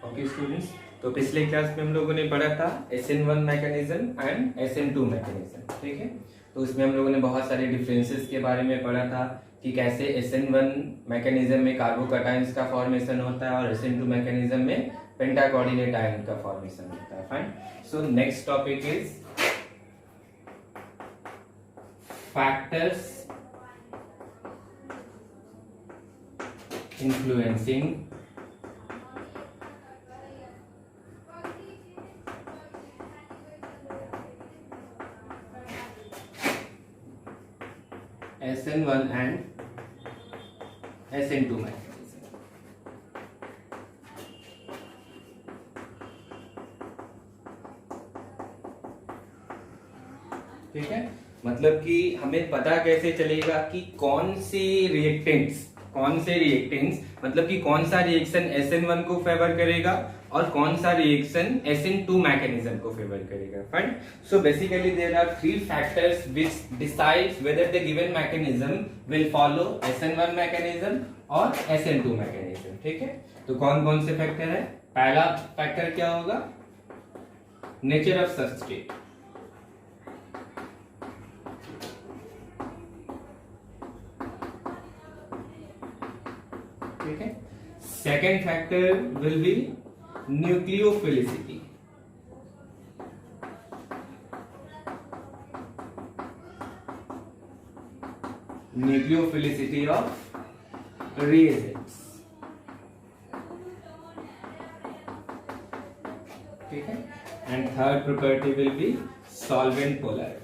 Okay students, तो पिछले class में हम लोगों ने पढ़ा था SN1 mechanism and SN2 mechanism, ठीक है। तो उसमें हम लोगों ने बहुत सारे डिफरेंसेस के बारे में पढ़ा था कि कैसे SN1 मैकेनिज्म में कार्बोकैटायंस का फॉर्मेशन होता है और SN2 मैकेनिज्म में पेंटा कोऑर्डिनेट आयन का फॉर्मेशन होता है। Fine. So next topic is factors influencing SN1 and SN2 mechanism। ठीक है, मतलब कि हमें पता कैसे चलेगा कि कौन से रिएक्टेंट्स मतलब कि कौन सा रिएक्शन SN1 को फेवर करेगा और कौन सा रिएक्शन SN2 मैकेनिज्म को फेवर करेगा। Fine. So basically there are three factors which decides whether the given mechanism will follow SN1 mechanism और SN2 मैकेनिज्म। ठीक है, तो कौन कौन से फैक्टर है? पहला फैक्टर क्या होगा? Nature of substrate. ठीक है, second factor will be nucleophilicity. Nucleophilicity of reagents। ठीक है, and third property will be solvent polarity.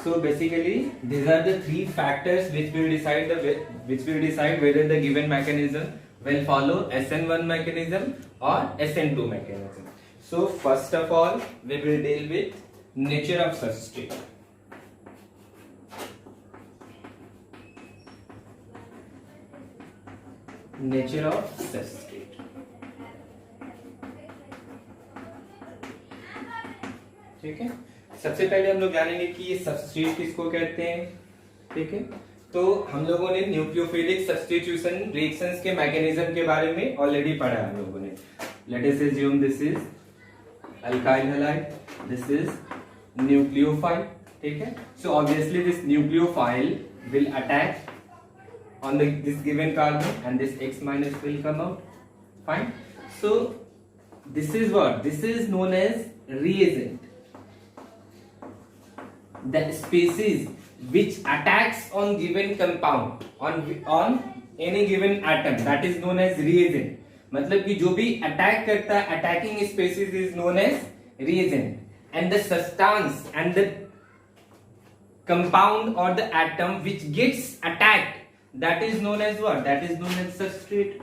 So basically, these are the three factors which will decide whether the given mechanism will follow SN1 mechanism or SN2 mechanism. So first of all, we will deal with nature of substrate. Nature of substrate. ठीक है, सबसे पहले हम लोग जानेंगे कि ये substrate किसको कहते हैं। ठीक है, तो हम लोगों ने न्यूक्लियोफिलिक सब्स्टिट्यूशन रिएक्शंस के मैकेनिज्म के बारे में ऑलरेडी पढ़ा है हम लोगों ने। Let us assume this is alkyl halide, this is nucleophile. ठीक है, so obviously this nucleophile will attack on this given carbon and this X minus will come out. Fine. So this is what? This is known as reagent. The species which attacks on given compound on any given atom, that is known as reagent. मतलब कि जो भी attack करता है, attacking species is known as reagent, and the substance and the compound or the atom which gets attacked, that is known as what? That is known as substrate.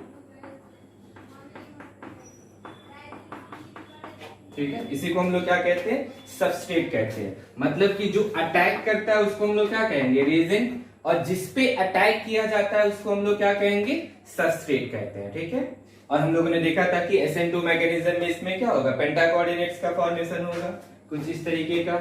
ठीक है, इसी को हम लोग क्या कहते हैं? सबस्ट्रेट कहते हैं। मतलब कि जो अटैक करता है उसको हम लोग क्या कहेंगे? रिएजेंट, और जिस पे अटैक किया जाता है उसको हम लोग क्या कहेंगे? सबस्ट्रेट कहते हैं। ठीक है, और हम लोगों ने देखा था कि SN2 मैकेनिज्म में इसमें क्या होगा? पेंटा कोऑर्डिनेट्स का फॉर्मेशन होगा कुछ इस तरीके का।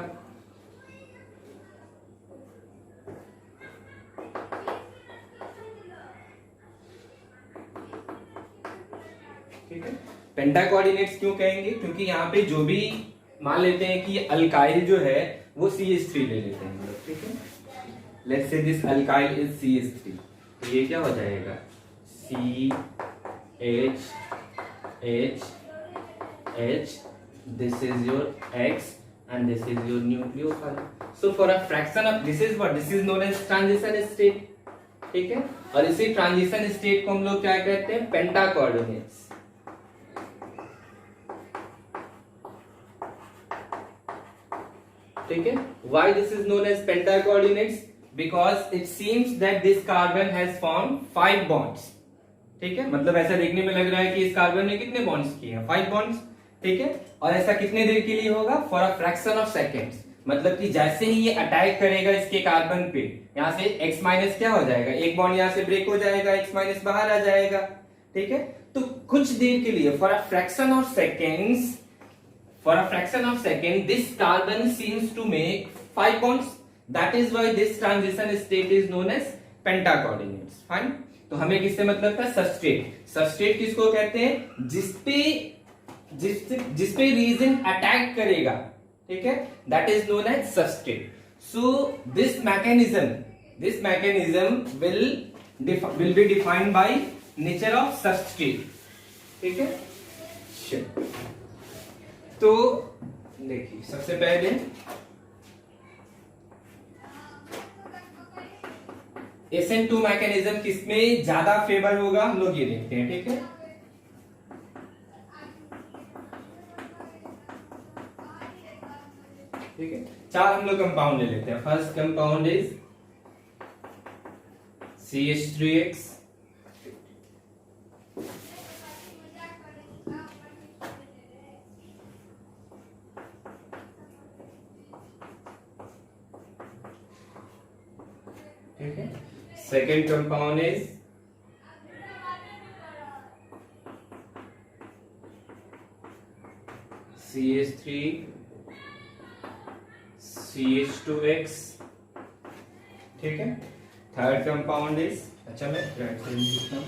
ठीक है, पेंटा कोऑर्डिनेट्स क्यों कहेंगे? क्योंकि यहाँ पे जो भी मान लेते हैं कि अल्काइल जो है वो CH3 ले लेते हैं। ठीक है, let's say this alkyl is CH3, तो ये क्या हो जाएगा? CH, this is your X and this is your nucleophile. So for a fraction of this is what? This is known as transition state. ठीक है, और इसी ट्रांजिशन स्टेट को हम लोग क्या कहते हैं? पेंटा कोऑर्डिनेट्स। ठीक है, why this is known as penta coordinates? Because it seems that this carbon has formed 5 bonds. ठीक है, मतलब ऐसा देखने में लग रहा है कि इस कार्बन ने कितने बॉन्ड्स किए हैं? 5 बॉन्ड्स। ठीक है, और ऐसा कितने देर के लिए होगा? For a fraction of seconds. मतलब कि जैसे ही ये अटैक करेगा इसके कार्बन पे, यहाँ से X माइनस क्या हो जाएगा? एक बॉन्ड यहाँ से ब्रेक हो जाएगा, X माइनस बाहर आ जाएगा। ठीक है, तो कुछ देर के लिए for a fraction of seconds, for a fraction of second this carbon seems to make 5 bonds। That is why this transition state is known as penta coordinates. Fine. तो हमें किससे मतलब था? सबस्ट्रेट। सबस्ट्रेट किसको कहते हैं? जिसपे रीजन अटैक करेगा, ठीक है, that is known as substrate. So this mechanism will be defined by nature of substrate, ठीक है। तो देखिए सबसे पहले SN2 मैकेनिज्म किसमें ज्यादा फेवर होगा हम लोग ये देखते हैं, ठीक है। ठीक है, 4 हम लोग कंपाउंड ले लेते हैं। फर्स्ट कंपाउंड इज CH3X, ठीक है। Second compound is CH3 CH2X, ठीक है। थर्ड कंपाउंड इज, अच्छा मैं राइट साइड लिखता हूं,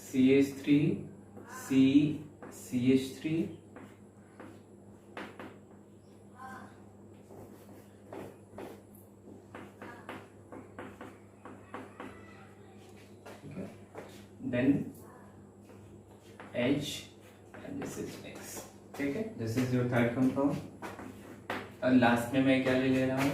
CH3 CH3 then H and this is X, ठीक है। This is your third compound. और लास्ट में मैं क्या ले रहा हूं?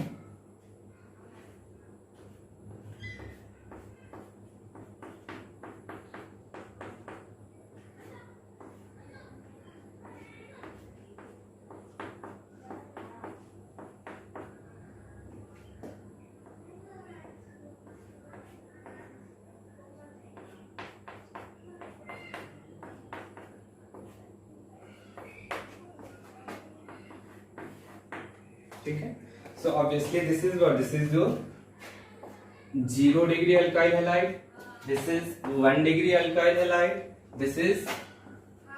ठीक है। So obviously this is your 0 degree alkyl halide, this is 1 degree alkyl halide, this is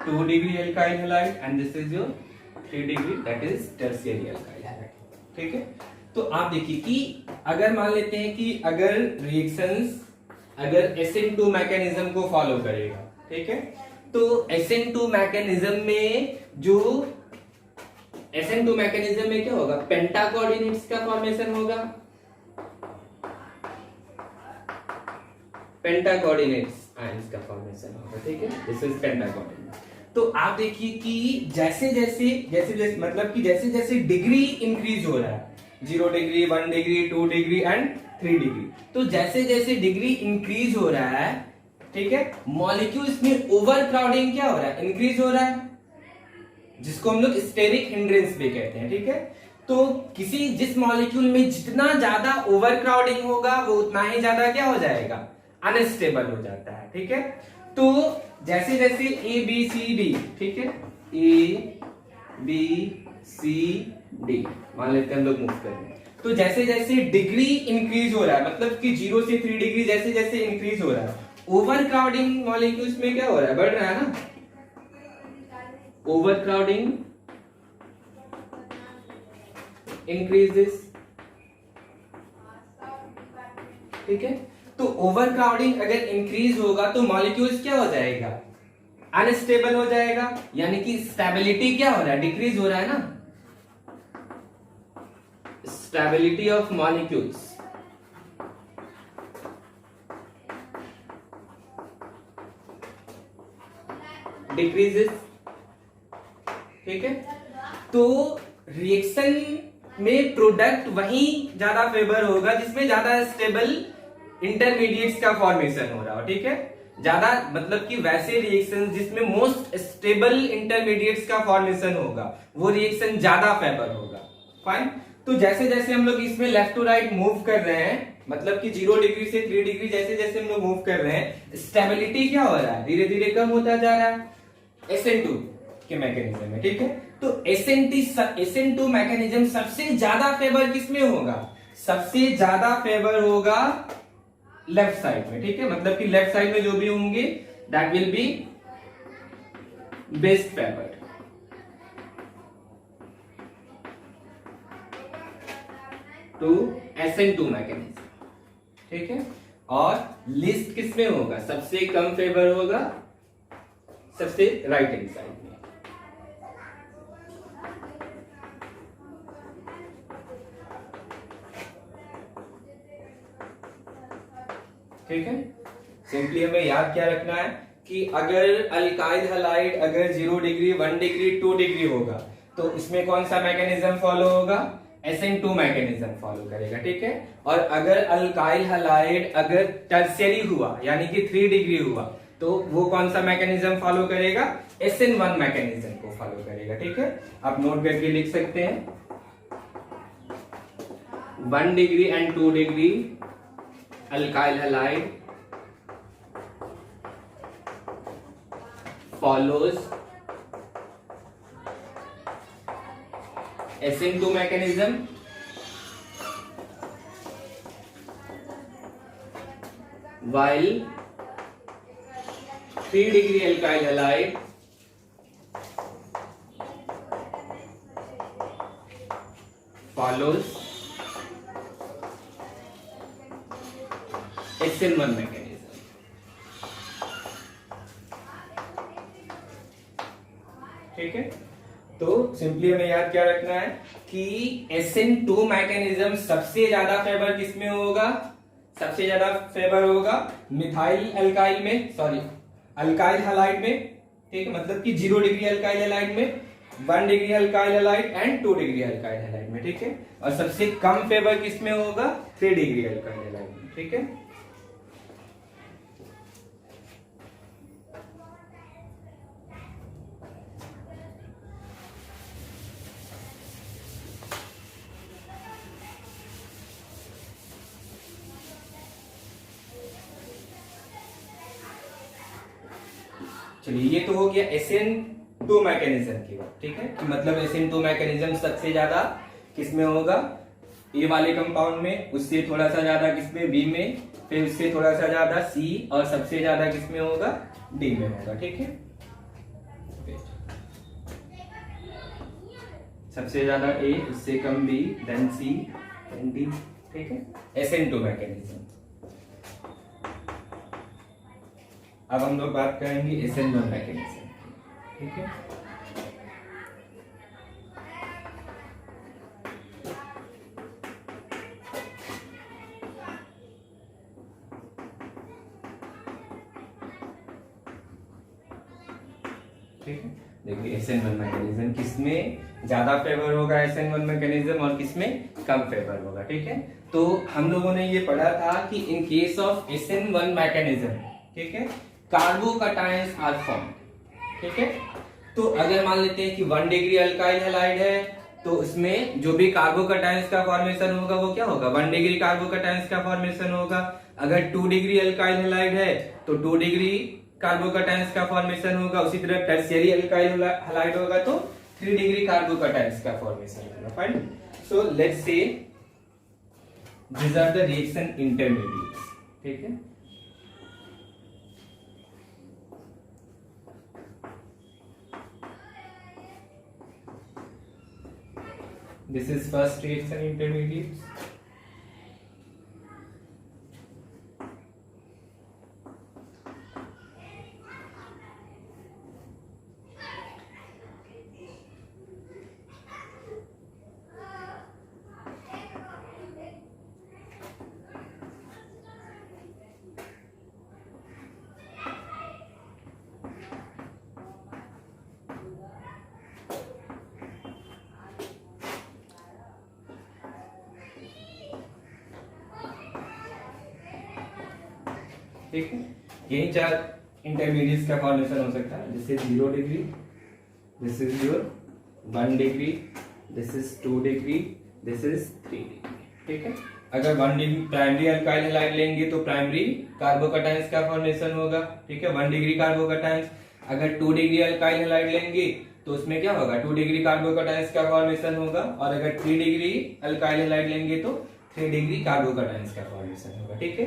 2 degree alkyl halide and this is your 3 degree, that is tertiary alkyl halide, ठीक है। तो आप देखिए कि अगर मान लेते हैं कि अगर रिएक्शंस अगर SN2 मैकेनिज्म को फॉलो करेगा, ठीक है, तो SN2 मैकेनिज्म में जो SN2 मैकेनिज्म में क्या होगा? पेंटा कोऑर्डिनेट्स का फॉर्मेशन होगा, पेंटा कोऑर्डिनेट्स आयंस का फॉर्मेशन होगा, ठीक है। This is penta coordinate. तो आप देखिए कि जैसे जैसे मतलब कि जैसे जैसे डिग्री इंक्रीज हो रहा है, 0 degree 1 degree 2 degree and 3 degree, तो जैसे जैसे डिग्री इंक्रीज हो रहा है, ठीक है, मॉलिक्यूल्स में ओवर क्राउडिंग क्या हो रहा है? इंक्रीज हो रहा है, जिसको हम लोग स्टेरिक हिंड्रेंस भी कहते हैं, ठीक है। तो जिस मॉलिक्यूल में जितना ज्यादा ओवर क्राउडिंग होगा वो उतना ही ज्यादा क्या हो जाएगा? अनस्टेबल हो जाता है, ठीक है। तो जैसे जैसे ABCD, ठीक है, ABCD मान लेते हैं हम लोग मूव कर रहे हैं, तो जैसे जैसे डिग्री इंक्रीज हो रहा है, मतलब कि 0 से 3 डिग्री जैसे जैसे इंक्रीज हो रहा है, ओवर क्राउडिंग मॉलिक्यूल्स में क्या हो रहा है? बढ़ रहा है ना, overcrowding increases, ठीक है। तो ओवरक्राउडिंग अगर इंक्रीज होगा तो मॉलिक्यूल्स क्या हो जाएगा? अनस्टेबल हो जाएगा, यानी कि स्टेबिलिटी क्या हो रहा है? डिक्रीज हो रहा है ना, स्टेबिलिटी ऑफ मॉलिक्यूल्स, डिक्रीजेस, ठीक है। तो रिएक्शन में प्रोडक्ट वहीं ज्यादा फेवर होगा जिसमें ज्यादा स्टेबल इंटरमीडिएट्स का फॉर्मेशन हो रहा हो, ठीक है। ज्यादा मतलब कि वैसे रिएक्शन जिसमें मोस्ट स्टेबल इंटरमीडिएट्स का फॉर्मेशन होगा वो रिएक्शन ज्यादा फेवर होगा। फाइन। तो जैसे जैसे हम लोग इसमें लेफ्ट टू राइट मूव कर रहे हैं, मतलब कि 0 डिग्री से 3 डिग्री जैसे जैसे हम लोग मूव कर रहे हैं, स्टेबिलिटी क्या हो रहा है? धीरे धीरे कम होता जा रहा है SN2 के मैकेनिज्म में, ठीक है। तो SN2 मैकेनिज्म सबसे ज्यादा फेवर किसमें होगा? सबसे ज्यादा फेवर होगा लेफ्ट साइड में, ठीक है, मतलब कि लेफ्ट साइड में जो भी होंगे that will be best favoured. To SN2 mechanism, ठीक है। और लिस्ट किसमें होगा, सबसे कम फेवर होगा सबसे राइट हैंड साइड में। ठीक है, सिंपली हमें याद क्या रखना है कि अगर अल्काइल हैलाइड अगर 0 डिग्री 1 डिग्री 2 डिग्री होगा तो इसमें कौन सा मैकेनिज्म फॉलो होगा, SN2 मैकेनिज्म फॉलो करेगा, ठीक है। और अगर अल्काइल हैलाइड अगर टर्शियरी हुआ यानी कि 3 डिग्री हुआ तो वो कौन सा मैकेनिज्म फॉलो करेगा, SN1 मैकेनिज्म को फॉलो करेगा, ठीक है। आप नोट करके लिख सकते हैं 1 degree and 2 degree alkyl halide follows SN2 mechanism while 3 degree alkyl halide follows SN1 mechanism। ठीक है, तो सिंपली हमें याद क्या रखना है कि SN2 मैकेनिज्म सबसे ज्यादा फेवर किसमें होगा, सबसे ज्यादा फेवर होगा मिथाइल अल्काइल में, सॉरी अल्काइल हैलाइड में, ठीक है, मतलब कि 0 डिग्री अल्काइल हैलाइड में, 1 degree alkyl halide and 2 degree alkyl halide में, ठीक है। और सबसे कम फेवर किसमें होगा, 3 डिग्री अल्काइल हैलाइड में, ठीक है। चलिए ये तो हो गया SN2 मैकेनिज्म की बात, ठीक है, मतलब SN2 मैकेनिज्म सबसे ज्यादा किसमें होगा, ए वाले कंपाउंड में, उससे थोड़ा सा ज्यादा किसमें, बी में, फिर उससे थोड़ा सा ज्यादा सी, और सबसे ज्यादा किसमें होगा, डी में होगा, ठीक है। सबसे ज्यादा ए, उससे कम बी, देन सी, देन डी, ठीक है, SN2 मैकेनिज्म। अब हम लोग बात करेंगे SN1 मैकेनिज्म, ठीक है। ठीक है, देखिए SN1 मैकेनिज्म किसमें ज्यादा फेवर होगा, SN1 मैकेनिज्म, और किसमें कम फेवर होगा, ठीक है। तो हम लोगों ने ये पढ़ा था कि इन केस ऑफ SN1 मैकेनिज्म, ठीक है, कार्बोकटायंस आर फॉर्म्ड, ठीक है। तो अगर मान लेते हैं कि 1 डिग्री अल्काइल हैलाइड है तो उसमें जो भी कार्बोकटायंस का फॉर्मेशन होगा वो क्या होगा, 1 डिग्री कार्बोकटायंस का फॉर्मेशन होगा। अगर 2 डिग्री अल्काइल हैलाइड है तो 2 डिग्री कार्बोकटायंस का फॉर्मेशन होगा। उसी तरह टर्शियरी अल्काइल हैलाइड होगा तो 3 डिग्री कार्बोकटायंस का फॉर्मेशन होगा। Fine, so let's say these are the reaction intermediates, ठीक है। This is first reaction intermediates. ठीक है, यही 4 इंटरमीडिएट्स का फॉर्मेशन हो सकता है। This is 0 degree, this is your 1 degree, this is 2 degree, this is 3 degree, ठीक है। अगर 1 डिग्री प्राइमरी अल्काइल हैलाइड लेंगे तो प्राइमरी कार्बोकटायंस का फॉर्मेशन होगा, ठीक है, 1 डिग्री कार्बोकटायंस। अगर 2 डिग्री अल्काइल हैलाइड लेंगे तो उसमें क्या होगा, 2 डिग्री कार्बोकटायंस का फॉर्मेशन होगा। और अगर 3 डिग्री अल्काइल हैलाइड लेंगे तो 3 डिग्री कार्बोकैटायंस का फॉर्मेशन होगा। ठीक है,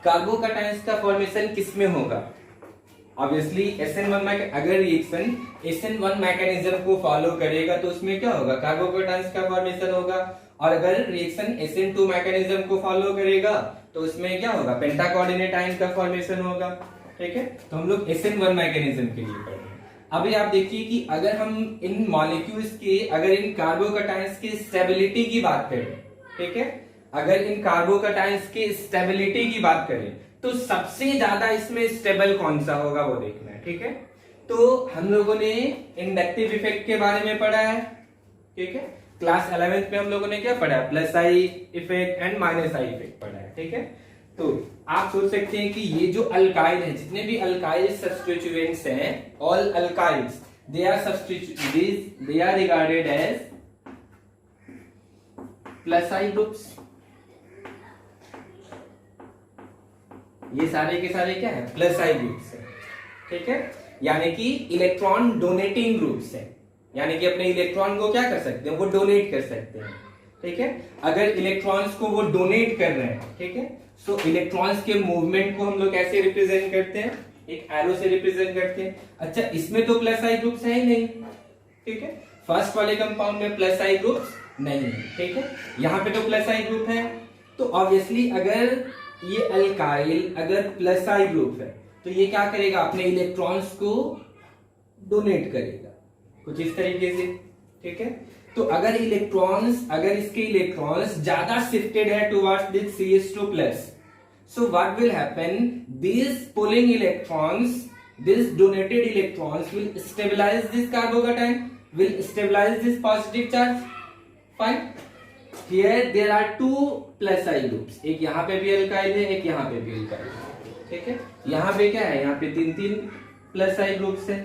कार्बोकैटायंस का फॉर्मेशन किसमें होगा? ऑब्वियसली SN1 में अगर रिएक्शन SN1 मैकेनिज्म को फॉलो करेगा तो उसमें क्या होगा? कार्बोकैटायंस का फॉर्मेशन होगा। और अगर रिएक्शन SN2 मैकेनिज्म को फॉलो करेगा तो उसमें क्या होगा? पेंटा कोऑर्डिनेट आयन का फॉर्मेशन होगा। ठीक है, तो हम लोग SN1 मैकेनिज्म के लिए पढ़ रहे हैं। अभी आप देखिए कि अगर हम इन मॉलिक्यूल्स के, अगर इन कार्बोकैटायंस की स्टेबिलिटी की बात करें, ठीक है, अगर इन कार्बोकैटायंस की स्टेबिलिटी की बात करें तो सबसे ज्यादा इसमें स्टेबल कौन सा होगा वो देखना है। ठीक है, तो हम लोगों ने इंडक्टिव इफेक्ट के बारे में पढ़ा है। ठीक है, क्लास 11th में हम लोगों ने क्या पढ़ा? Plus I effect and minus I effect पढ़ा है। ठीक है, तो आप सोच सकते हैं कि ये जो अल्काइल है, जितने भी अल्काइल सब्स्टिट्यूएंट्स हैं, all alkyls they are regarded as plus I groups. ये सारे के सारे क्या है? प्लस आई ग्रुप्स है। ठीक है, यानी कि इलेक्ट्रॉन डोनेटिंग ग्रुप्स है, यानी कि अपने इलेक्ट्रॉन को क्या कर सकते हैं? वो डोनेट कर सकते हैं। ठीक है, अगर इलेक्ट्रॉन्स को वो डोनेट कर रहे हैं, ठीक है, सो इलेक्ट्रॉन्स के मूवमेंट को हम लोग कैसे रिप्रेजेंट करते हैं? एक एरो से रिप्रेजेंट करते हैं। अच्छा, इसमें तो प्लस आई ग्रुप्स है ही नहीं। ठीक है, फर्स्ट वाले कंपाउंड में प्लस आई ग्रुप्स नहीं है। ठीक है, यहाँ पे तो प्लस आई ग्रुप है, तो ऑब्वियसली अगर ये अल्काइल अगर प्लस आई ग्रुप है तो ये क्या करेगा? अपने इलेक्ट्रॉन्स को डोनेट करेगा कुछ इस तरीके से। ठीक है, तो अगर इसके इलेक्ट्रॉन्स ज्यादा शिफ्टेड है towards this CH2 plus, so what will happen? This pulling electrons, this donated electrons will stabilise this carbocation, will stabilise this positive charge. Fine, here there are 2 plus I groups, एक यहाँ पे भी alkyl है, एक यहाँ पे भी alkyl है। ठीक है, यहाँ पे क्या है? यहाँ पे 3 प्लस आई ग्रुप्स है।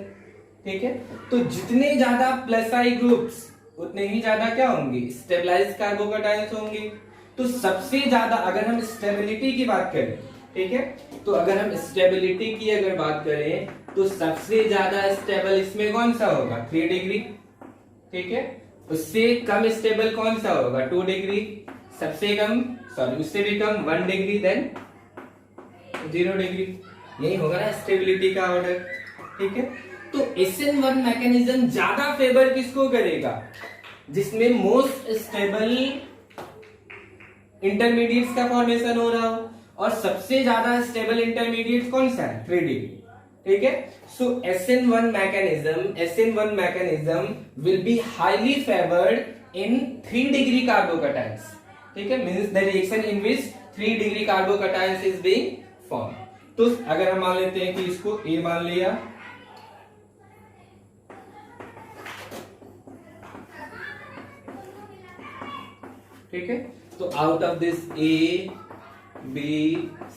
ठीक है, तो जितने ज्यादा प्लस आई ग्रुप्स उतने ही ज्यादा क्या होंगे? स्टेबलाइज्ड कार्बोकैटायंस होंगे। तो सबसे ज्यादा अगर हम स्टेबिलिटी की बात करें, ठीक है, तो अगर हम स्टेबिलिटी की अगर बात करें तो सबसे ज्यादा स्टेबल इसमें कौन सा होगा? 3 डिग्री। ठीक है, उससे कम स्टेबल कौन सा होगा? 2 डिग्री। सबसे कम, सॉरी उससे भी कम 1 डिग्री, देन 0 डिग्री। यही होगा ना स्टेबिलिटी का ऑर्डर। ठीक है, तो SN1 मैकेनिज्म ज्यादा फेवर किसको करेगा? जिसमें मोस्ट स्टेबल इंटरमीडिएट्स का फॉर्मेशन हो रहा हो, और सबसे ज्यादा स्टेबल इंटरमीडिएट कौन सा है? 3 डिग्री। ठीक है, सो SN1 mechanism will be highly favoured in 3 degree carbocations. ठीक है, means the reaction in which 3 degree carbocations is being form. तो अगर हम मान लेते हैं कि इसको A मान लिया, ठीक है, तो out of this A, B,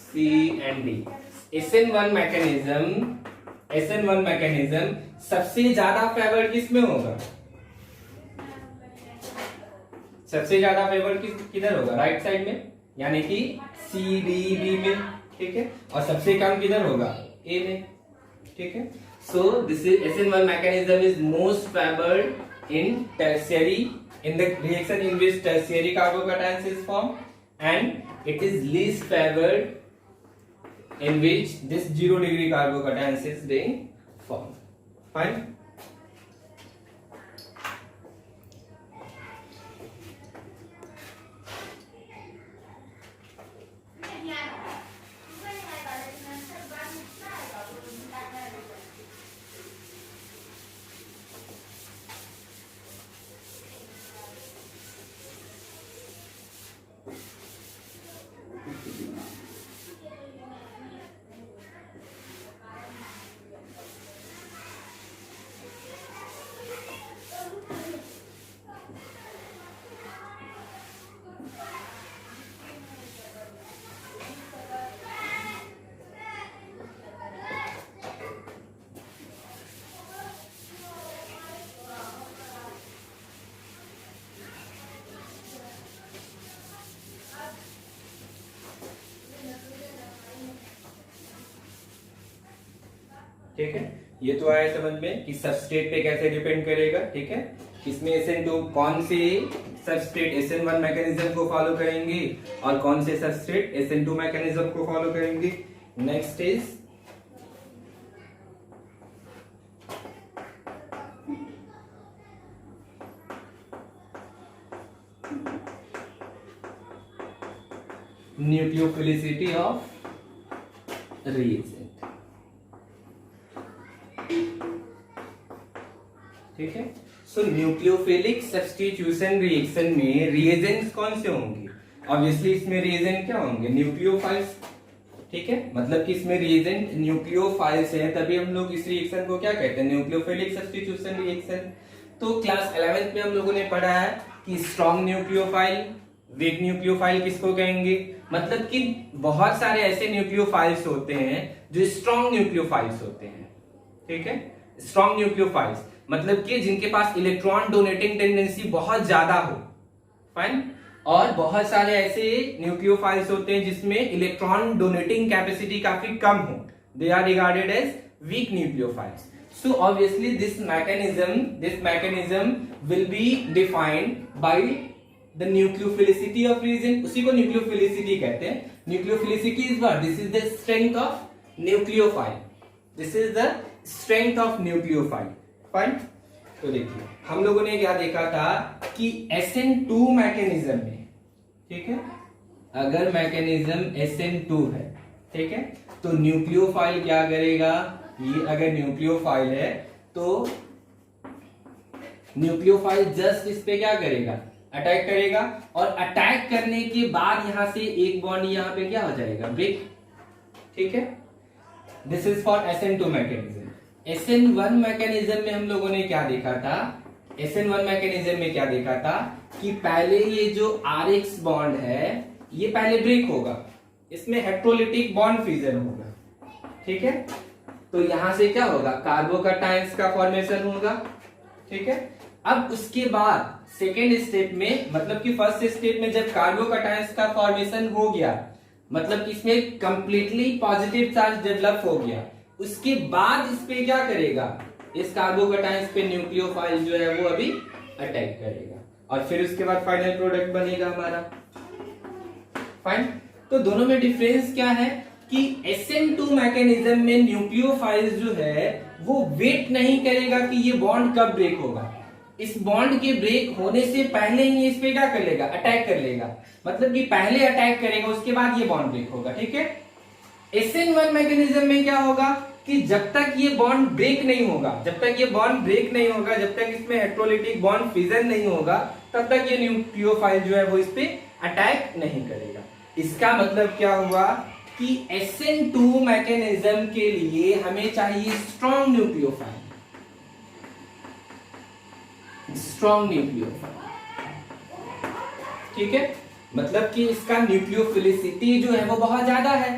C and D, SN1 mechanism सबसे ज्यादा फेवर किसमें होगा? सबसे ज्यादा फेवर किधर होगा? राइट साइड में, यानी कि C, D, B में। ठीक है, और सबसे कम किधर होगा? A में। ठीक है, so this is SN1 mechanism is most favoured in tertiary, in the reaction in which tertiary carbocations is formed, and it is least favored in which this 0 degree carbocations is being formed. Fine. ठीक है, ये तो आया समझ में कि substrate पे कैसे डिपेंड करेगा। ठीक है, इसमें SN2 कौन सी सबस्ट्रेट SN1 मैकेनिज्म को फॉलो करेंगे और कौन से सबस्ट्रेट SN2 मैकेनिज्म को फॉलो करेंगे। Next is nucleophilicity of reagent. ठीक है, सो न्यूक्लियोफिलिक सब्स्टिट्यूशन रिएक्शन में रिएजेंट्स कौन से होंगे? ऑब्वियसली इसमें रिएजेंट क्या होंगे? न्यूक्लियोफाइल्स। ठीक है, मतलब कि इसमें रिएजेंट न्यूक्लियोफाइल्स है, तभी हम लोग इस रिएक्शन को क्या कहते हैं? Nucleophilic substitution reaction. तो क्लास 11th में हम लोगों ने पढ़ा है कि स्ट्रॉन्ग न्यूक्लियोफाइल, वीक न्यूक्लियोफाइल किसको कहेंगे? मतलब कि बहुत सारे ऐसे न्यूक्लियोफाइल्स होते हैं जो स्ट्रॉन्ग न्यूक्लियोफाइल्स होते हैं। ठीक है, स्ट्रॉन्ग न्यूक्लियोफाइल्स मतलब कि जिनके पास इलेक्ट्रॉन डोनेटिंग टेंडेंसी बहुत ज्यादा हो। फाइन। और बहुत सारे ऐसे न्यूक्लियोफाइल्स होते हैं जिसमें इलेक्ट्रॉन डोनेटिंग कैपेसिटी काफी कम हो। They are regarded as weak nucleophiles. So obviously this mechanism will be defined by the nucleophilicity of reagent। उसी को न्यूक्लियोफिलिसिटी कहते हैं। Nucleophilicity is what? This is the strength of nucleophile. This is the strength of nucleophile. Fine. तो देखिए हम लोगों ने क्या देखा था कि SN2 मैकेनिज्म में, ठीक है, अगर मैकेनिज्म SN2 है, ठीक है, तो न्यूक्लियोफाइल क्या करेगा? ये अगर न्यूक्लियोफाइल है तो न्यूक्लियोफाइल जस्ट इस पे क्या करेगा? अटैक करेगा। और अटैक करने के बाद यहां से एक बॉन्ड यहां पे क्या हो जाएगा? ब्रेक। ठीक है, this is for SN2 mechanism. SN1 mechanism में हम लोगों ने क्या देखा था? SN1 मैकेनिज्म में क्या देखा था कि पहले ये जो RX बॉन्ड है ये पहले ब्रेक होगा, इसमें हेट्रोलिटिक बॉन्ड फ्यूजन होगा। ठीक है, तो यहां से क्या होगा? कार्बोकैटायंस का फॉर्मेशन होगा। ठीक है, अब उसके बाद सेकेंड स्टेप में, मतलब कि फर्स्ट स्टेप में जब कार्बोकैटायंस का फॉर्मेशन हो गया, मतलब कि इसमें कंप्लीटली पॉजिटिव चार्ज डेवलप हो गया, उसके बाद इस पे क्या करेगा? इस कार्बोकैटायंस पे न्यूक्लियोफाइल जो है वो अभी अटैक करेगा और फिर उसके बाद फाइनल प्रोडक्ट बनेगा हमारा। फाइन। तो दोनों में डिफरेंस क्या है कि SN2 मैकेनिज्म में न्यूक्लियोफाइल जो है वो वेट नहीं करेगा कि ये बॉन्ड कब ब्रेक होगा। इस बॉन्ड के ब्रेक होने से पहले ही इस पे क्या कर लेगा? अटैक कर लेगा। मतलब कि पहले अटैक करेगा, उसके बाद ये बॉन्ड ब्रेक होगा। ठीक है, SN1 मैकेनिज्म में क्या होगा कि जब तक ये बॉन्ड ब्रेक नहीं होगा, जब तक इसमें हेट्रोलिटिक बॉन्ड फिजन नहीं होगा, तब तक ये न्यूक्लियोफाइल जो है वो इस पे अटैक नहीं करेगा। इसका मतलब क्या हुआ कि SN2 मैकेनिज्म के लिए हमें चाहिए स्ट्रॉन्ग न्यूक्लियोफाइल। ठीक है, मतलब कि इसका न्यूक्लियोफिलिसिटी जो है वो बहुत ज्यादा है,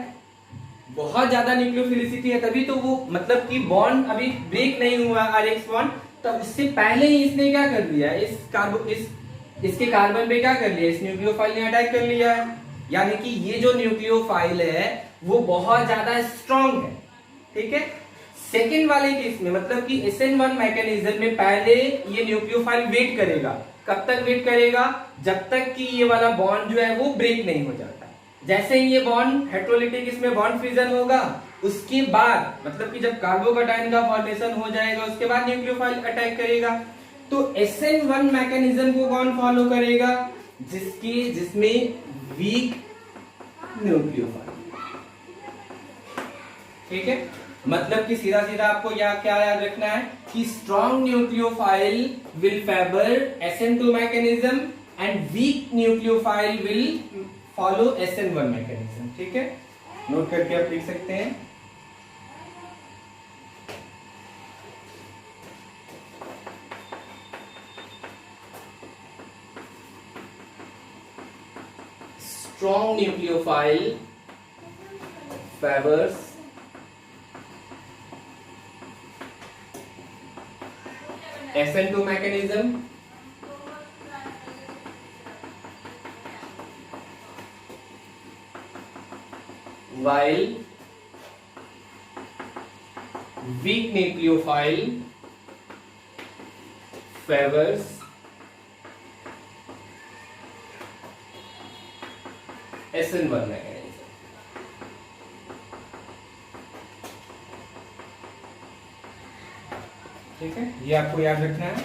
बहुत ज्यादा न्यूक्लियोफिलिसिटी है, तभी तो वो, मतलब कि बॉन्ड अभी ब्रेक नहीं हुआ RX बॉन्ड, तब उससे पहले ही इसने क्या कर लिया? इसके कार्बन पे क्या कर लिया? इस न्यूक्लियोफाइल ने अटैक कर लिया है। यानी कि ये जो न्यूक्लियोफाइल है वो बहुत ज्यादा स्ट्रॉन्ग है। ठीक है, सेकेंड वाले केस में, मतलब कि SN1 मैकेनिज्म में पहले ये न्यूक्लियोफाइल वेट करेगा। कब तक वेट करेगा? जब तक कि ये वाला बॉन्ड जो है वो ब्रेक नहीं हो जाता। जैसे ही ये बॉन्ड हेट्रोलिटिक इसमें बॉन्ड फ्यूजन होगा, उसके बाद, मतलब कि जब कार्बोकैटायन का फॉर्मेशन हो जाएगा, उसके बाद न्यूक्लियोफाइल अटैक करेगा। तो SN1 मैकेनिज्म को कौन फॉलो करेगा? जिसमें वीक न्यूक्लियोफाइल। ठीक है, मतलब कि सीधा सीधा आपको क्या याद रखना है कि strong nucleophile will favour SN2 mechanism and week nucleophile will follow SN1 mechanism. ठीक है, नोट करके आप लिख सकते हैं। Strong nucleophile favors SN2 mechanism while weak nucleophile favors SN1 mechanism. ठीक है, ये आपको याद रखना है।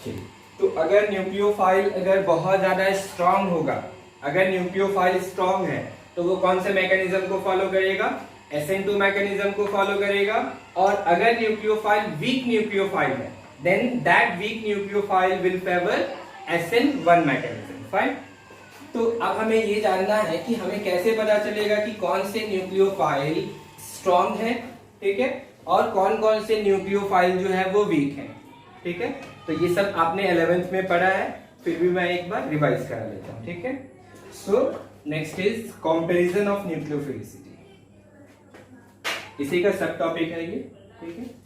चलिए, तो अगर न्यूक्लियोफाइल अगर बहुत ज्यादा स्ट्रांग होगा, अगर न्यूक्लियोफाइल स्ट्रांग है तो वो कौन से मैकेनिज्म को फॉलो करेगा? SN2 मैकेनिज्म को फॉलो करेगा। और अगर न्यूक्लियोफाइल वीक न्यूक्लियोफाइल है then that weak nucleophile will favour SN1 mechanism. Fine. तो अब हमें ये जानना है कि हमें कैसे पता चलेगा कि कौन से न्यूक्लियोफाइल स्ट्रांग है, ठीक है, और कौन कौन से न्यूक्लियोफाइल जो है वो वीक है। ठीक है, तो ये सब आपने 11th में पढ़ा है, फिर भी मैं एक बार रिवाइज करा लेता हूं। ठीक है, so next is comparison of nucleophilicity, इसी का सब टॉपिक है ये। ठीक है,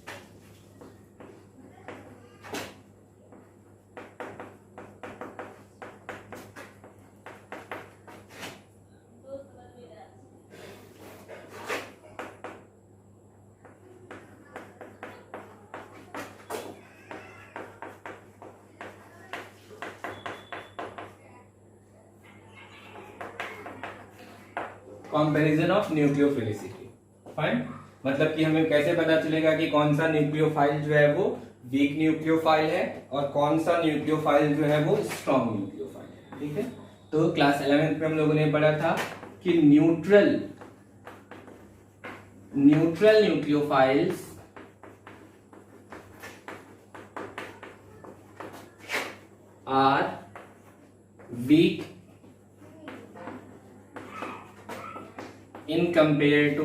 कंपैरिजन ऑफ न्यूक्लियोफिलिसिटी। फाइन, मतलब कि हमें कैसे पता चलेगा कि कौन सा न्यूक्लियोफाइल जो है वो वीक न्यूक्लियोफाइल है और कौन सा न्यूक्लियोफाइल जो है वो स्ट्रॉन्ग न्यूक्लियोफाइल है। ठीक है, तो क्लास 11th में हम लोगों ने पढ़ा था कि neutral nucleophiles are weak in compare to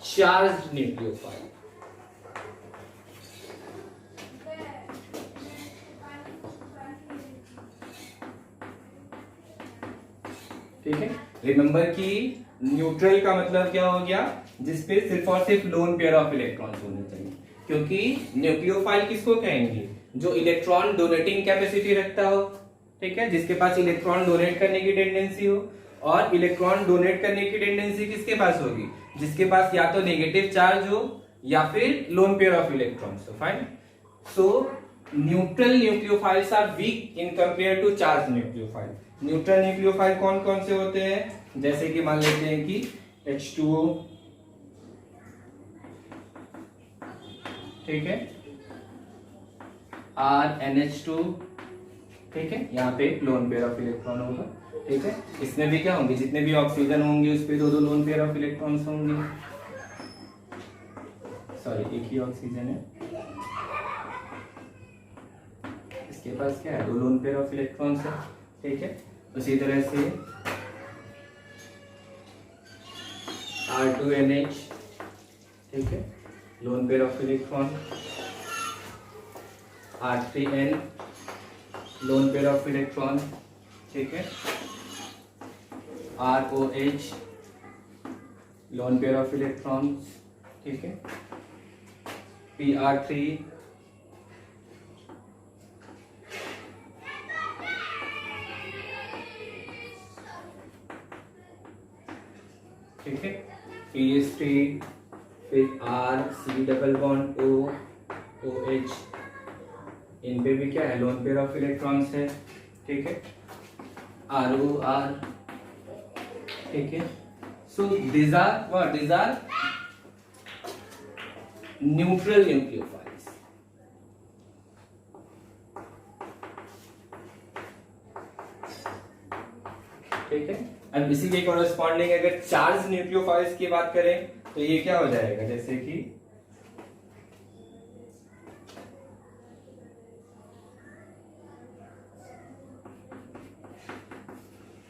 charged nucleophile। ठीक है, रिमेंबर कि न्यूट्रल का मतलब क्या हो गया? जिसपे सिर्फ और सिर्फ लोन पेयर ऑफ इलेक्ट्रॉन्स होने चाहिए, क्योंकि न्यूक्लियोफाइल किसको कहेंगे? जो इलेक्ट्रॉन डोनेटिंग कैपेसिटी रखता हो। ठीक है, जिसके पास इलेक्ट्रॉन डोनेट करने की टेंडेंसी हो। और इलेक्ट्रॉन डोनेट करने की टेंडेंसी किसके पास होगी? जिसके पास या तो नेगेटिव चार्ज हो या फिर लोन पेयर ऑफ इलेक्ट्रॉन्स हो। Fine, so neutral nucleophiles are weak in compare to charge nucleophile. Neutral nucleophile कौन कौन से होते हैं? जैसे कि मान लेते हैं कि H2O, ठीक है, RNH2, ठीक है, यहाँ पे लोन पेयर ऑफ इलेक्ट्रॉन होगा। ठीक है, इसमें भी क्या होंगे? जितने भी ऑक्सीजन होंगे उस पे दो दो लोन पेयर ऑफ इलेक्ट्रॉन्स होंगे। सॉरी, एक ही ऑक्सीजन है, इसके पास क्या है? दो लोन पेयर ऑफ इलेक्ट्रॉन्स है। ठीक है, उसी तरह से R2NH, ठीक है, loan pair of electron. R3N, loan pair of electron. ठीक है, ROH, loan pair of electrons. ठीक है, PR3, ठीक है, PS3, फिर R, C double bond O, OH, इन पे भी क्या है? लोन पेयर ऑफ इलेक्ट्रॉन्स है। ठीक है, ROR, ठीक है, सो these are what? These are neutral nucleophiles। ठीक है, अब इसी के कॉरेस्पॉन्डिंग अगर चार्ज न्यूक्लियोफाइल्स की बात करें तो ये क्या हो जाएगा? जैसे कि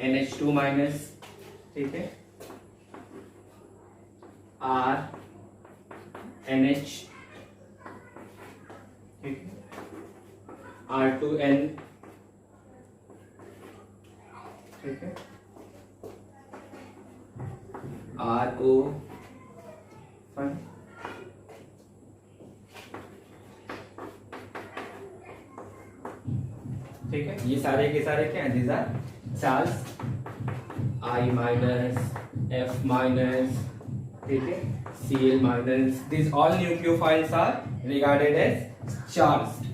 NH2 माइनस, ठीक है, R NH, ठीक है, R2N, ठीक है, RO, फाइन, ठीक है, ये सारे के सारे क्या है? These are charge. I minus, F minus, ठीक है, Cl minus, this all nucleophiles are regarded as charge.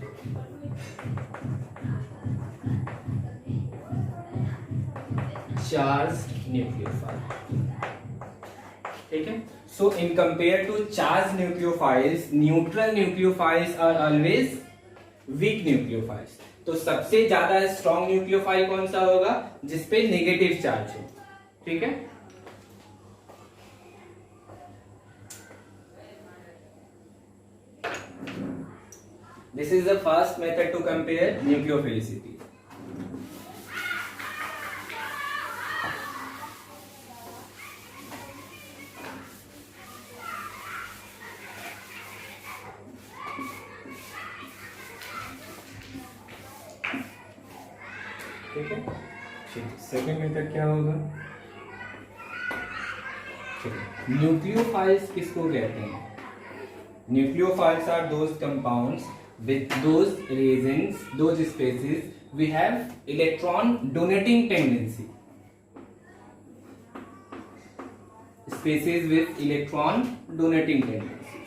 Charge nucleophile. ठीक है, so in compare to charge nucleophiles, neutral nucleophiles are always weak nucleophiles. तो सबसे ज्यादा स्ट्रॉन्ग न्यूक्लियोफाइल कौन सा होगा? जिसपे नेगेटिव चार्ज हो। ठीक है, this is the first method to compare nucleophilicity. ठीक है, सेकेंड मेथड क्या होगा? न्यूक्लियोफाइल्स किसको कहते हैं? Nucleophiles are those compounds with those reagents, those species we have electron donating tendency, species with electron donating tendencies.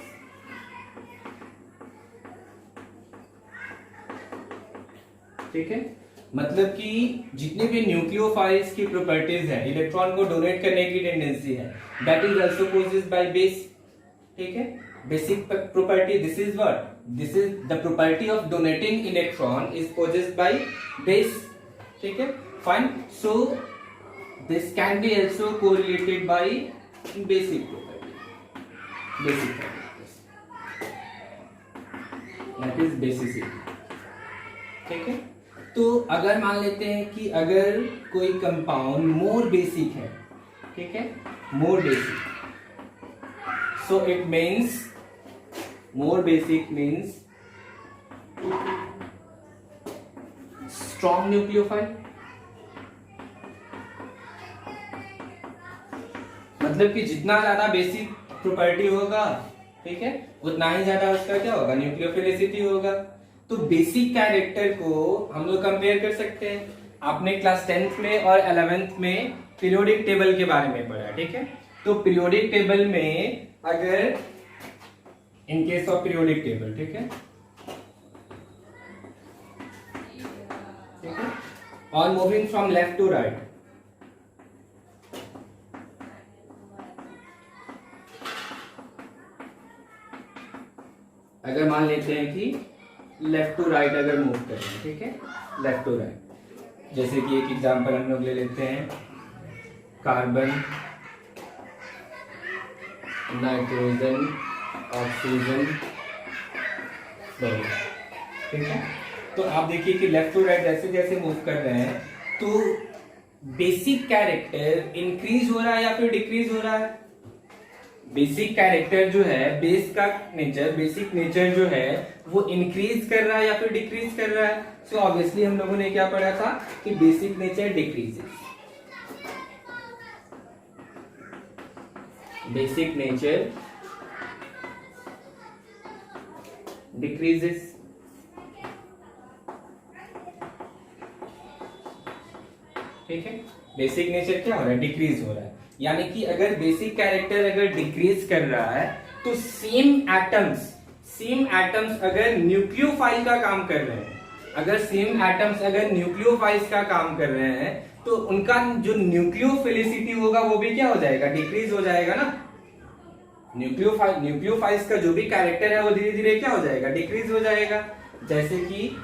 ठीक है, मतलब कि जितने भी न्यूक्लियोफाइल्स की प्रॉपर्टीज है, इलेक्ट्रॉन को डोनेट करने की टेंडेंसी है, that is also possessed by base. ठीक है, basic property, this is what, this is the property of donating electron is possessed by base. ठीक है, fine, so this can be also correlated by basic property, basic properties, that is basicity. ठीक है, तो अगर मान लेते हैं कि अगर कोई कंपाउंड मोर बेसिक है, ठीक है, मोर basic, so it means more basic means strong nucleophile। मतलब कि जितना ज्यादा बेसिक प्रॉपर्टी होगा, ठीक है, उतना ही ज्यादा उसका क्या होगा? न्यूक्लियोफिलिसिटी होगा। तो बेसिक कैरेक्टर को हम लोग कंपेयर कर सकते हैं। आपने क्लास 10th में और 11th में पीरियोडिक टेबल के बारे में पढ़ा। ठीक है, तो पीरियोडिक टेबल में अगर in case of periodic table, ठीक है, ठीक है, और moving from left to right, अगर मान लेते हैं कि लेफ्ट टू राइट अगर मूव कर रहे हैं, ठीक है, लेफ्ट टू राइट, जैसे कि एक एग्जांपल हम लोग ले लेते हैं, कार्बन, नाइट्रोजन, ऑक्सीजन, ठीक है। तो आप देखिए कि लेफ्ट टू राइट जैसे जैसे मूव कर रहे हैं तो बेसिक कैरेक्टर इंक्रीज हो रहा है या फिर डिक्रीज हो रहा है? बेसिक कैरेक्टर जो है, बेस का नेचर, बेसिक नेचर जो है वो इंक्रीज कर रहा है या फिर डिक्रीज कर रहा है? सो ऑब्वियसली हम लोगों ने क्या पढ़ा था कि basic nature decreases, basic nature decreases. ठीक है, बेसिक नेचर क्या हो रहा है? डिक्रीज हो रहा है। यानी कि अगर बेसिक कैरेक्टर अगर डिक्रीज कर रहा है तो सेम एटम्स अगर न्यूक्लियोफाइल का काम कर रहे हैं, अगर सेम एटम्स अगर न्यूक्लियोफाइल्स का काम कर रहे हैं तो उनका जो न्यूक्लियोफिलिसिटी होगा वो भी क्या हो जाएगा? डिक्रीज हो जाएगा ना। न्यूक्लियोफाइल्स का जो भी कैरेक्टर है वो धीरे धीरे क्या हो जाएगा? डिक्रीज हो जाएगा। जैसे कि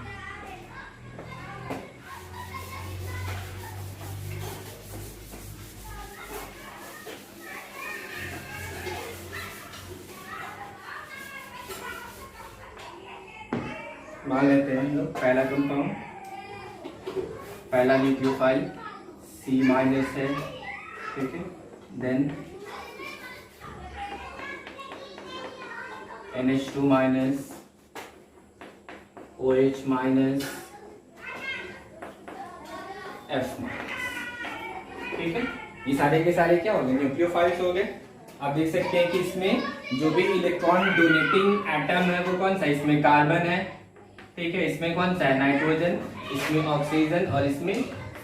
मान लेते हैं हम लोग पहला कंपाउंड, पहला न्यूक्लियोफाइल C- है, ठीक है, देन NH2-, OH-, F-। ठीक है, ये सारे के सारे क्या हो गए? न्यूक्लियोफाइल्स हो गए। आप देख सकते हैं कि इसमें जो भी इलेक्ट्रॉन डोनेटिंग एटम है वो कौन सा? इसमें कार्बन है, ठीक है, इसमें कौन सा है? नाइट्रोजन, इसमें ऑक्सीजन और इसमें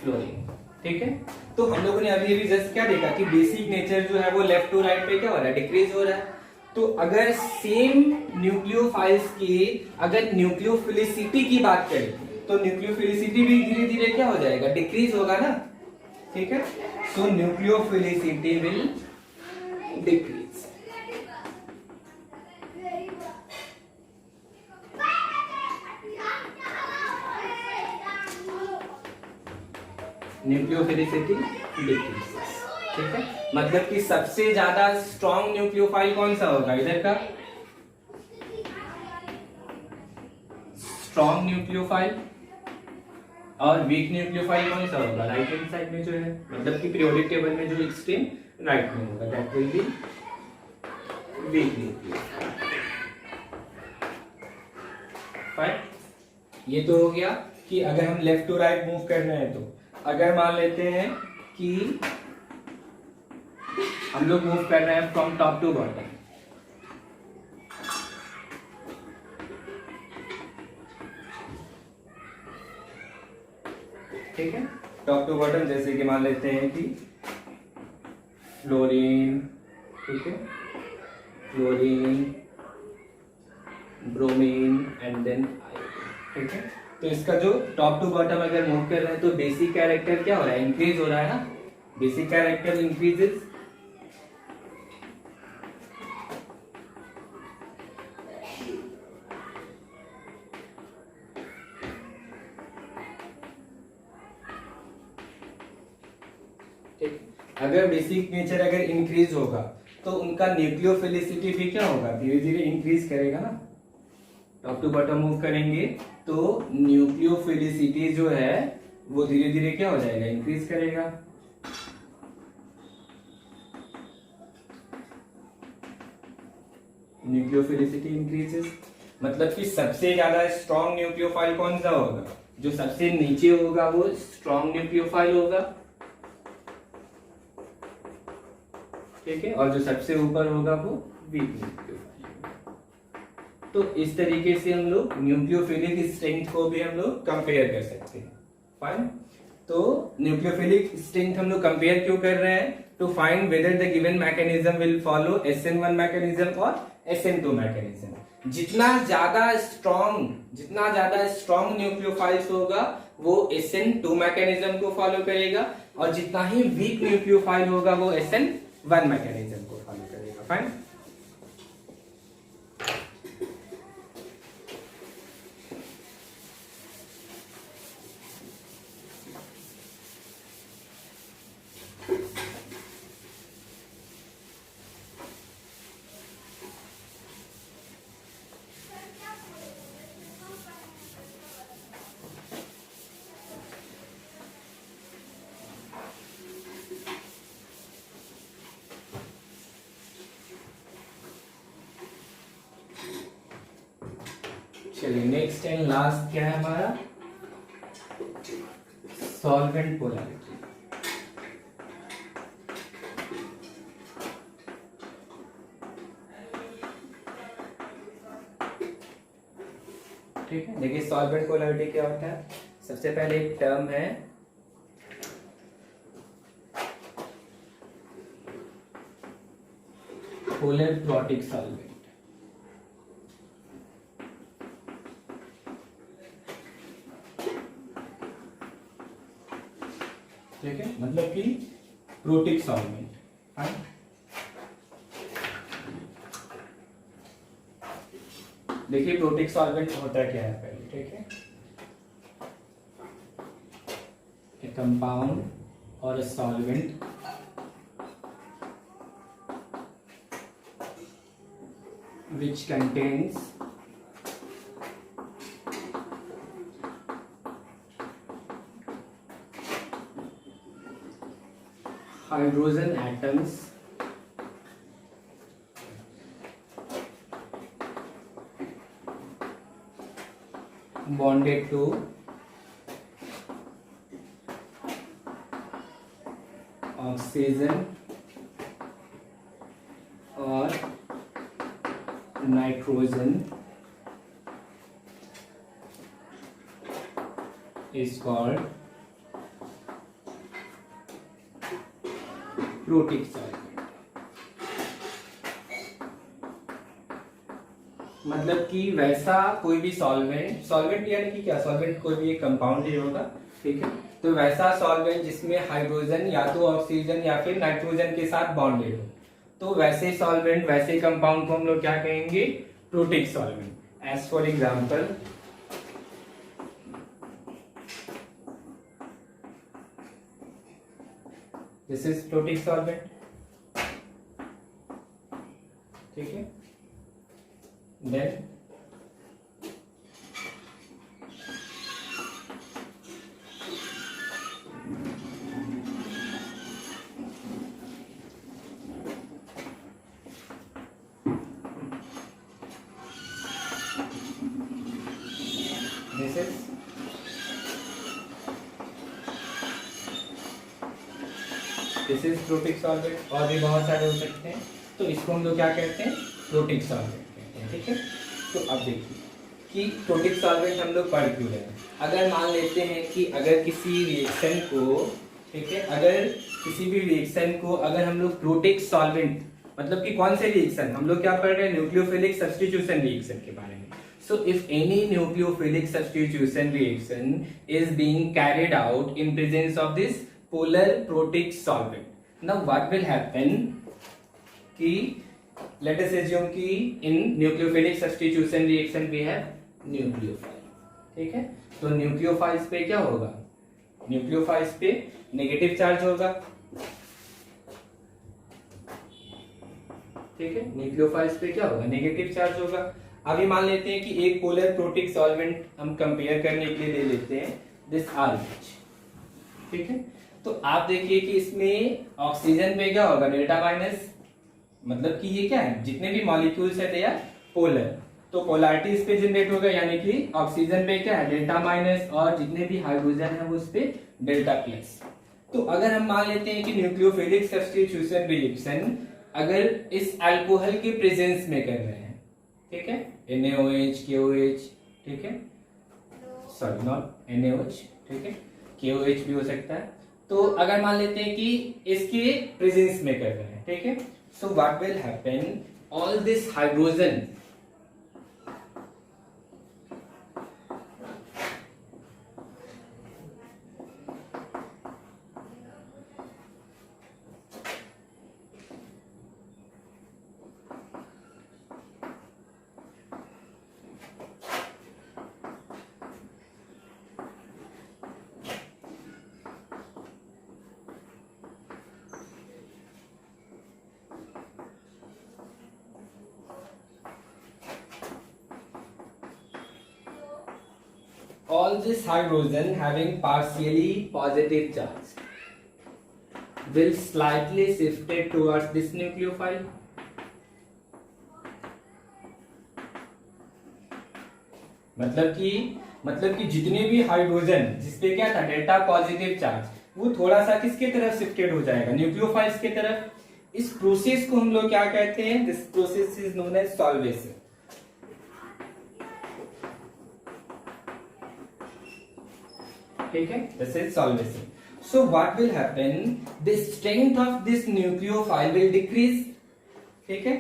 फ्लोरीन। ठीक है, तो हम लोगों ने अभी जस्ट क्या देखा कि बेसिक नेचर जो है वो लेफ्ट टू राइट पे क्या हो रहा है? डिक्रीज हो रहा है। तो अगर सेम न्यूक्लियोफाइल्स की अगर न्यूक्लियोफिलिसिटी की बात करें तो न्यूक्लियोफिलिसिटी भी धीरे धीरे क्या हो जाएगा? डिक्रीज होगा ना। ठीक है, so nucleophilicity will decrease. Nucleophilicity decreases, ठीक है, मतलब कि सबसे ज्यादा स्ट्रॉन्ग न्यूक्लियोफाइल कौन सा होगा, इधर का स्ट्रॉन्ग न्यूक्लियोफाइल, और वीक न्यूक्लियोफाइल कौन सा होगा, राइट हैंड साइड में जो है, मतलब कि पीरियोडिक टेबल में जो एक्सट्रीम राइट में होगा, that will be weak nucleophile. Fine, ये तो हो गया कि अगर हम लेफ्ट टू राइट मूव कर रहे हैं तो अगर मान लेते हैं कि हम लोग मूव कर रहे हैं फ्रॉम टॉप टू बॉटम, ठीक है, टॉप टू बॉटम, जैसे कि मान लेते हैं कि फ्लोरीन, ठीक है, fluorine, bromine and then iodine, ठीक है, तो इसका जो टॉप टू बॉटम अगर मूव कर रहे हैं तो बेसिक कैरेक्टर क्या हो रहा है, इंक्रीज हो रहा है ना, बेसिक कैरेक्टर इंक्रीजेस, ठीक, अगर बेसिक नेचर अगर इंक्रीज होगा तो उनका न्यूक्लियोफिलिसिटी भी क्या होगा, धीरे धीरे इंक्रीज करेगा ना, टॉप टू बॉटम मूव करेंगे तो न्यूक्लियोफिलिसिटी जो है वो धीरे धीरे क्या हो जाएगा, इंक्रीज करेगा। न्यूक्लियोफिलिसिटी इंक्रीजेस, मतलब कि सबसे ज्यादा स्ट्रॉन्ग न्यूक्लियोफाइल कौन सा होगा, जो सबसे नीचे होगा वो स्ट्रॉन्ग न्यूक्लियोफाइल होगा, ठीक है, और जो सबसे ऊपर होगा वो वीक न्यूक्लियोफाइल। तो इस तरीके से हम लोग न्यूक्लियोफिलिक स्ट्रेंथ को भी हम लोग कंपेयर कर सकते हैं। फाइन, तो न्यूक्लियोफिलिक स्ट्रेंथ हम लोग कंपेयर क्यों कर रहे हैं, to find whether the given mechanism will follow SN1 mechanism और SN2 मैकेनिज्म। जितना ज्यादा स्ट्रॉन्ग न्यूक्लियोफाइल्स होगा वो SN2 मैकेनिज्म को फॉलो करेगा, और जितना ही वीक न्यूक्लियोफाइल होगा वो SN1 मैकेनिज्म को फॉलो करेगा। फाइन, चलिए नेक्स्ट एंड लास्ट क्या है हमारा, सॉल्वेंट पोलैरिटी। ठीक है, देखिए सॉल्वेंट पोलैरिटी क्या होता है, सबसे पहले एक टर्म है पोलर प्लॉटिक सॉल्वेंट, ठीक है, मतलब कि प्रोटिक सॉल्वेंट। देखिए प्रोटिक सॉल्वेंट होता क्या है पहले, ठीक है, ए कंपाउंड और a solvent which contains hydrogen atoms bonded to oxygen or nitrogen is called protic solvent। मतलब कि वैसा कोई भी सॉल्वेंट, सॉल्वेंट यानी कि क्या, सॉल्वेंट कोई भी एक कंपाउंड ही होगा, ठीक है। तो वैसा सॉल्वेंट जिसमें हाइड्रोजन या तो ऑक्सीजन या फिर नाइट्रोजन के साथ बॉन्डेड हो, तो वैसे सॉल्वेंट, वैसे कंपाउंड को हम लोग क्या कहेंगे, protic solvent. As for example this is protic solvent, ठीक है। Then this is protic solvent, और भी बहुत सारे हो सकते हैं। तो इसको हम लोग क्या कहते हैं, प्रोटिक सॉल्वेंट कहते हैं, ठीक है। तो अब देखिए कि प्रोटिक सॉल्वेंट हम लोग पढ़ क्यों रहे हैं। अगर मान लेते हैं कि अगर किसी रिएक्शन को, ठीक है, अगर किसी भी रिएक्शन को अगर हम लोग प्रोटिक सॉल्वेंट, मतलब कि कौन से रिएक्शन, हम लोग क्या पढ़ रहे हैं, न्यूक्लियोफिलिक सब्स्टिट्यूशन रिएक्शन के बारे में। So if any nucleophilic substitution reaction is being carried out in presence of this polar protic solvent, now what will happen कि let us assume कि in nucleophilic substitution reaction we have nucleophile, ठीक है। तो nucleophiles पे क्या होगा, nucleophiles पे negative charge होगा, ठीक है। न्यूक्लियोफाइल्स पे क्या होगा, नेगेटिव चार्ज होगा। अभी मान लेते हैं कि एक पोलर प्रोटिक सॉल्वेंट हम कंपेयर करने के लिए ले लेते हैं दिस RH, ठीक है। तो आप देखिए कि इसमें ऑक्सीजन पे क्या होगा, डेल्टा माइनस, मतलब कि ये क्या है, जितने भी मॉलिक्यूल्स है दे आर पोलर, तो पोलैरिटी इस पे जनरेट होगा, यानी कि ऑक्सीजन पे क्या है, डेल्टा माइनस, और जितने भी हाइड्रोजन है वो उस पे डेल्टा प्लस। तो अगर हम मान लेते हैं कि न्यूक्लियोफिलिक सब्स्टिट्यूशन रिएक्शन अगर इस अल्कोहल के प्रेजेंस में कर रहे हैं, ठीक है, NaOH KOH, ठीक है, सॉरी नॉट NaOH, ठीक है, KOH भी हो सकता है। तो अगर मान लेते हैं कि इसके प्रेजेंस में कर रहे हैं, ठीक है, सो what will happen, all this hydrogen all this hydrogen having partially positive charge will slightly shifted towards this nucleophile, मतलब कि जितने भी हाइड्रोजन जिसपे क्या था डेल्टा पॉजिटिव चार्ज, वो थोड़ा सा किसके तरफ शिफ्टेड हो जाएगा, न्यूक्लियोफाइल्स के तरफ। इस प्रोसेस को हम लोग क्या कहते हैं, this process is known as solvation, ठीक है, this is solvation. So what will happen, the strength of this nucleophile will decrease, ठीक है,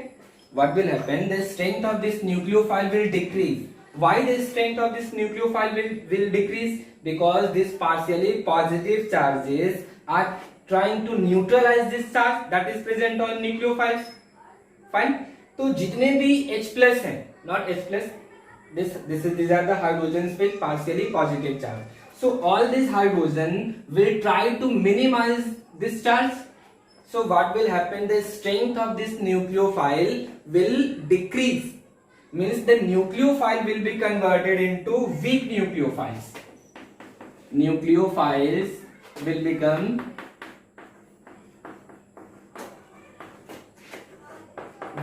what will happen, the strength of this nucleophile will decrease. Why the strength of this nucleophile will decrease? Because these partially positive charges are trying to neutralize this charge that is present on nucleophiles. Fine. तो जितने भी H plus हैं, not H plus, these are the hydrogens with partially positive charge. So all this hydrogen will try to minimize this charge. So what will happen? The strength of this nucleophile will decrease. Means the nucleophile will be converted into weak nucleophiles. Nucleophiles will become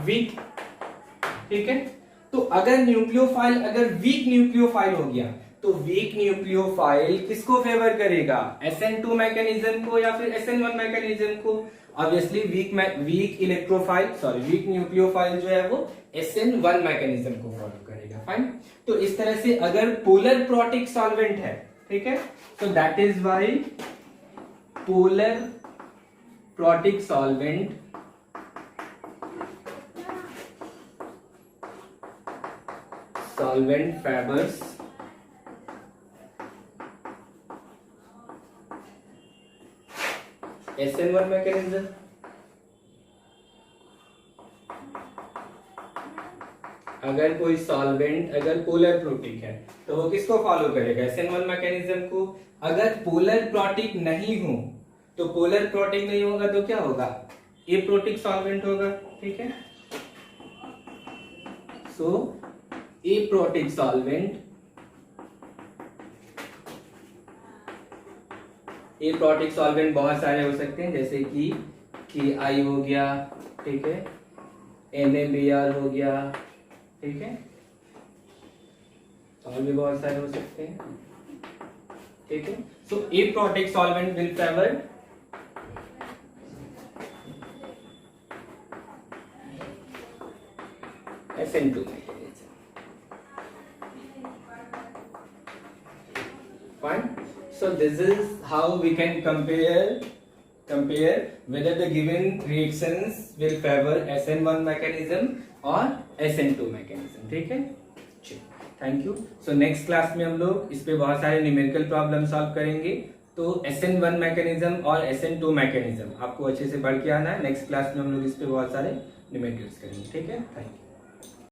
weak, ठीक है। तो अगर nucleophile अगर weak nucleophile हो गया, तो weak nucleophile किसको favour करेगा, SN2 मैकेनिज्म को या फिर SN1 मैकेनिज्म को। ऑब्वियसली वीक न्यूक्लियोफाइल जो है वो SN1 मैकेनिज्म को फॉलो करेगा। फाइन। तो इस तरह से अगर पोलर प्रोटिक सॉल्वेंट है, ठीक है, तो that is why polar protic solvent solvent favors SN1 mechanism. अगर कोई सॉल्वेंट अगर पोलर प्रोटिक है तो वो किसको फॉलो करेगा, SN1 मैकेनिज्म को। अगर पोलर प्रोटिक नहीं हो तो पोलर प्रोटिक नहीं होगा तो क्या होगा, एप्रोटिक सॉल्वेंट होगा, ठीक है। So aprotic solvent, aprotic solvent बहुत सारे हो सकते हैं, जैसे कि KI हो गया, ठीक है, NaBr हो गया, ठीक है, और भी बहुत सारे हो सकते हैं, ठीक है। So aprotic solvent will favour SN2 mechanism. Fine. So this is how we can compare whether the given reactions will favor SN1 mechanism or SN2 mechanism, ठीक है। Thank you. So next class में हम लोग इस पे बहुत सारे numerical problem solve करेंगे। तो SN1 मैकेनिज्म और SN2 मैकेनिज्म आपको अच्छे से पढ़ के आना है। नेक्स्ट क्लास में हम लोग इस पे बहुत सारे न्यूमेरिकल्स करेंगे, ठीक है। Thank you.